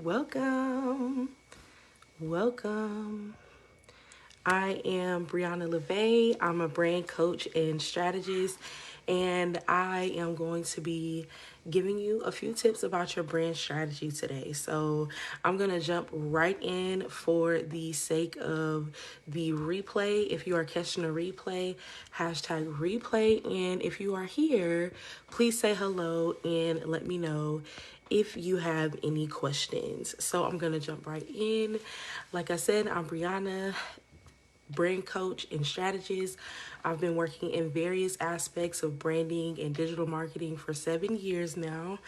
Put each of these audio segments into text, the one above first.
welcome. Welcome. I am Brianna LeVay. I'm a brand coach and strategist, and I am going to be giving you a few tips about your brand strategy today. So I'm going to jump right in for the sake of the replay. If you are catching a replay, hashtag replay. And if you are here, please say hello and let me know if you have any questions. So I'm going to jump right in. Like I said, I'm Brianna, brand coach and strategist. I've been working in various aspects of branding and digital marketing for 7 years now.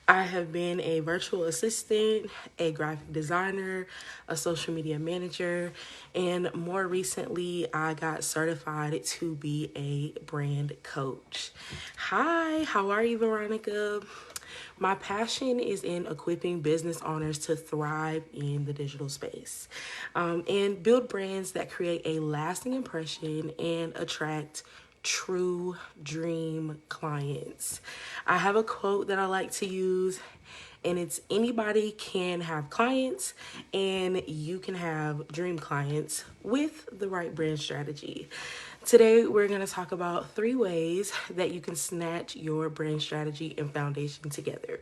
I have been a virtual assistant, a graphic designer, a social media manager, and more recently, I got certified to be a brand coach. Hi, how are you, Veronica? My passion is in equipping business owners to thrive in the digital space and build brands that create a lasting impression and attract true dream clients. I have a quote that I like to use, and it's anybody can have clients and you can have dream clients with the right brand strategy. Today, we're going to talk about 3 ways that you can snatch your brand strategy and foundation together.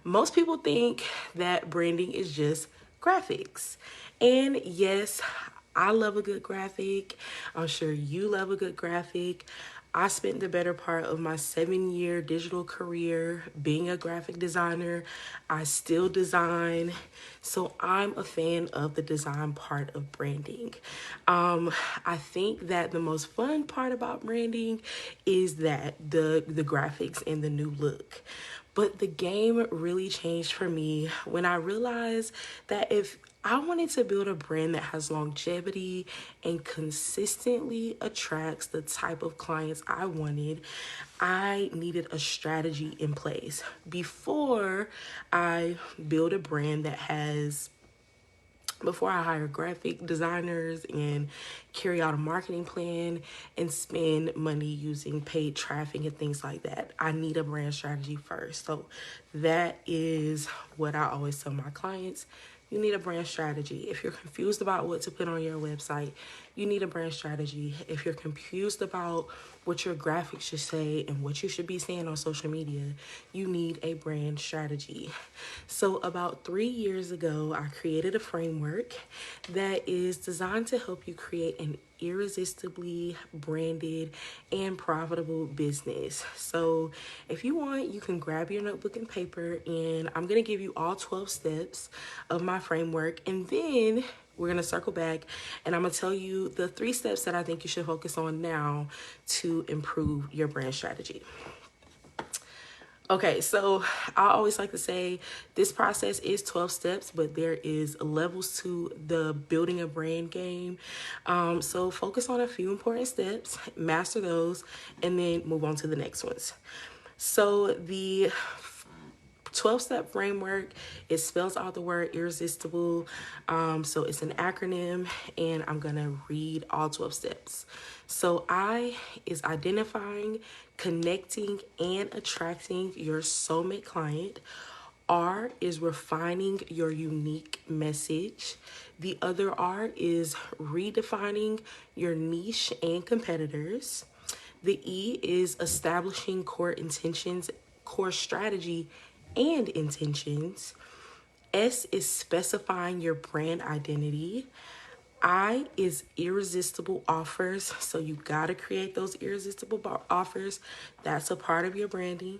Most people think that branding is just graphics. And yes, I love a good graphic. I'm sure you love a good graphic. I spent the better part of my 7-year digital career being a graphic designer. I still design, so I'm a fan of the design part of branding. I think that the most fun part about branding is that the graphics and the new look. But the game really changed for me when I realized that if I wanted to build a brand that has longevity and consistently attracts the type of clients I wanted, I needed a strategy in place before I build a brand that has before I hire graphic designers and carry out a marketing plan and spend money using paid traffic and things like that. I need a brand strategy first. So that is what I always tell my clients. You need a brand strategy. If you're confused about what to put on your website, you need a brand strategy. If you're confused about what your graphics should say and what you should be saying on social media, you need a brand strategy. So about 3 years ago, I created a framework that is designed to help you create an irresistibly branded and profitable business. So if you want, you can grab your notebook and paper, and I'm going to give you all 12 steps of my framework, and then we're going to circle back and I'm going to tell you the 3 steps that I think you should focus on now to improve your brand strategy. Okay, so I always like to say this process is 12 steps, but there is levels to the building a brand game. So focus on a few important steps, master those, and then move on to the next ones. So the 12-step framework, it spells out the word irresistible. So it's an acronym, and I'm going to read all 12 steps. So I is identifying, connecting, and attracting your soulmate client. R is refining your unique message. The other R is redefining your niche and competitors. The E is establishing core intentions, core strategy, and intentions. S is specifying your brand identity. I is irresistible offers. So you got to create those irresistible offers. That's a part of your branding.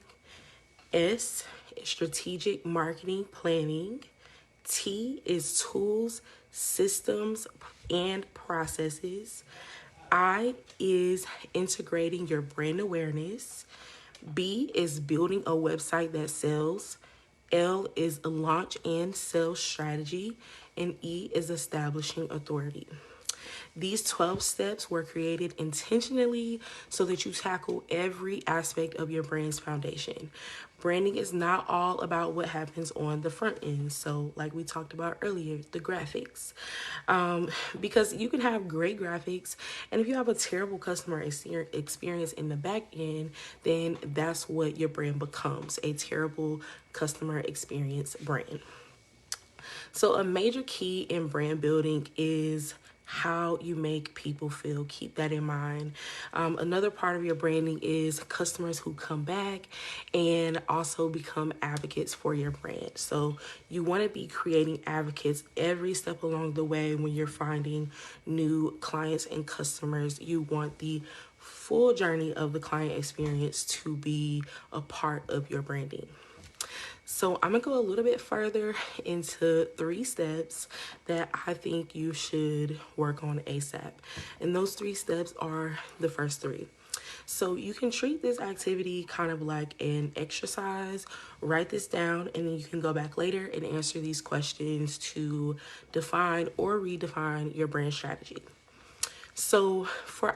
S is strategic marketing planning. T is tools, systems, and processes. I is integrating your brand awareness. B is building a website that sells. L is a launch and sales strategy. And E is establishing authority. These 12 steps were created intentionally so that you tackle every aspect of your brand's foundation. Branding is not all about what happens on the front end. So like we talked about earlier, the graphics. Because you can have great graphics, and if you have a terrible customer experience in the back end, then that's what your brand becomes, a terrible customer experience brand. So a major key in brand building is how you make people feel. Keep that in mind. Another part of your branding is customers who come back and also become advocates for your brand. So you want to be creating advocates every step along the way when you're finding new clients and customers. You want the full journey of the client experience to be a part of your branding. So I'm gonna go a little bit further into 3 steps that I think you should work on ASAP. And those 3 steps are the first 3. So you can treat this activity kind of like an exercise, write this down, and then you can go back later and answer these questions to define or redefine your brand strategy. So for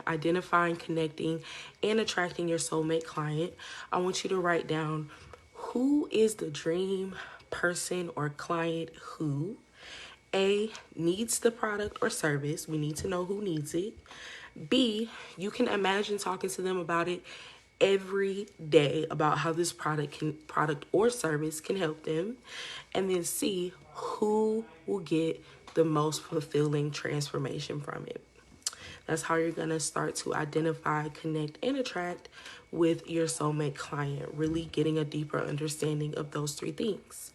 identifying, connecting, and attracting your soulmate client, I want you to write down who is the dream person or client who A, needs the product or service. We need to know who needs it. B, you can imagine talking to them about it every day about how this product or service can help them. And then C, who will get the most fulfilling transformation from it. That's how you're going to start to identify, connect, and attract with your soulmate client, really getting a deeper understanding of those 3 things.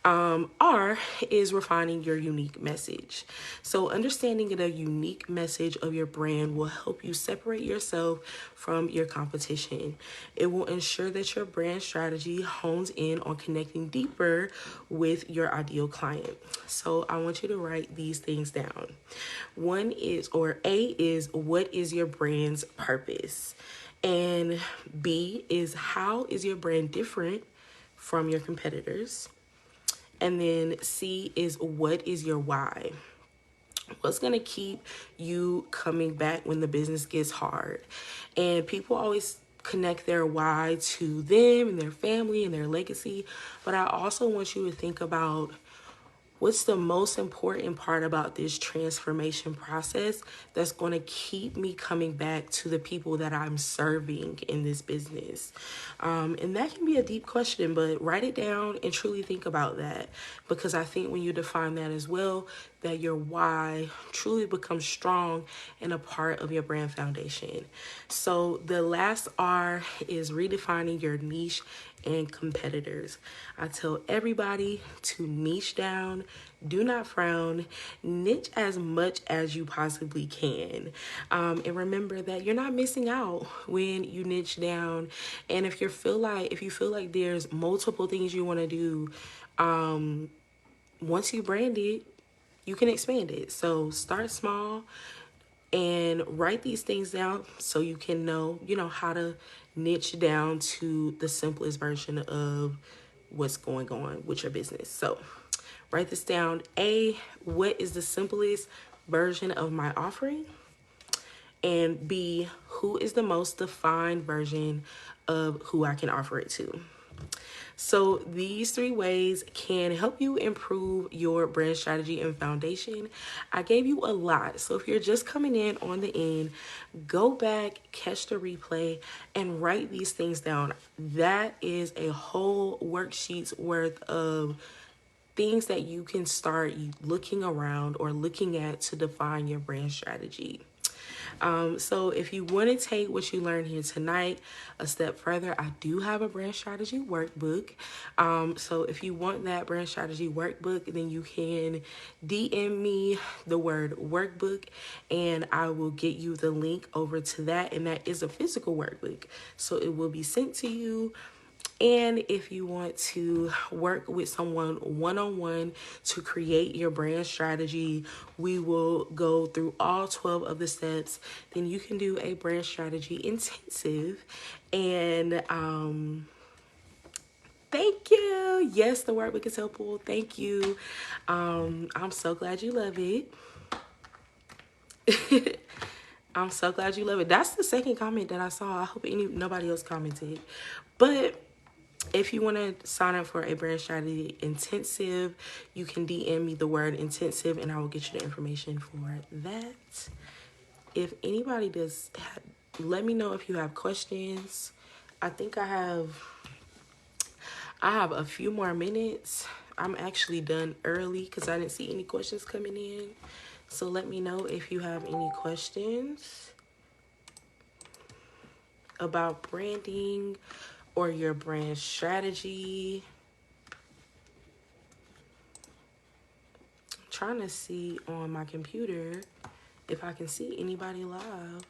R is refining your unique message. So understanding the unique message of your brand will help you separate yourself from your competition. It will ensure that your brand strategy hones in on connecting deeper with your ideal client. So I want you to write these things down. A is, what is your brand's purpose? And B is, how is your brand different from your competitors? And then C is, what is your why? What's going to keep you coming back when the business gets hard? And people always connect their why to them and their family and their legacy. But I also want you to think about what's the most important part about this transformation process that's going to keep me coming back to the people that I'm serving in this business? And that can be a deep question, but write it down and truly think about that, because I think when you define that as well, that your why truly becomes strong and a part of your brand foundation. So the last R is redefining your niche and competitors. I tell everybody to niche down, do not frown, niche as much as you possibly can. And remember that you're not missing out when you niche down. And if you feel like there's multiple things you want to do, once you brand it, you can expand it. So start small and write these things down so you can know how to niche down to the simplest version of what's going on with your business. So write this down. A, what is the simplest version of my offering? And B, who is the most defined version of who I can offer it to? So these 3 ways can help you improve your brand strategy and foundation. I gave you a lot. So if you're just coming in on the end, go back, catch the replay, and write these things down. That is a whole worksheet's worth of things that you can start looking around or looking at to define your brand strategy. So if you want to take what you learned here tonight a step further, I do have a brand strategy workbook. So if you want that brand strategy workbook, then you can DM me the word workbook and I will get you the link over to that. And that is a physical workbook. So it will be sent to you. And if you want to work with someone one-on-one to create your brand strategy, we will go through all 12 of the steps. Then you can do a brand strategy intensive. And thank you. Yes, the workbook is helpful. Thank you. I'm so glad you love it. I'm so glad you love it. That's the second comment that I saw. I hope nobody else commented. But if you want to sign up for a brand strategy intensive, you can DM me the word intensive and I will get you the information for that. If anybody does, let me know if you have questions. I think I have a few more minutes. I'm actually done early because I didn't see any questions coming in. So let me know if you have any questions about branding or your brand strategy. I'm trying to see on my computer if I can see anybody live.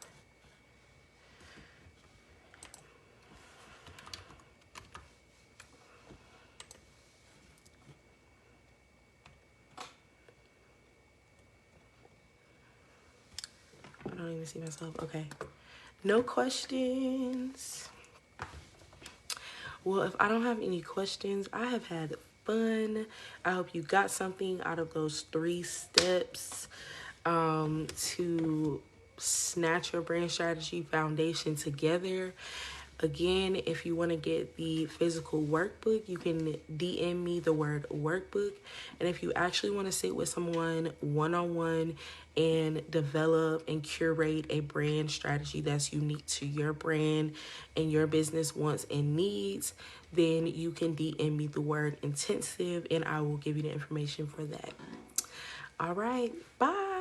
I don't even see myself. Okay. No questions. Well, if I don't have any questions, I have had fun. I hope you got something out of those 3 steps to snatch your brand strategy foundation together. Again, if you want to get the physical workbook, you can DM me the word workbook. And if you actually want to sit with someone one-on-one and develop and curate a brand strategy that's unique to your brand and your business wants and needs, then you can DM me the word intensive and I will give you the information for that. All right, bye.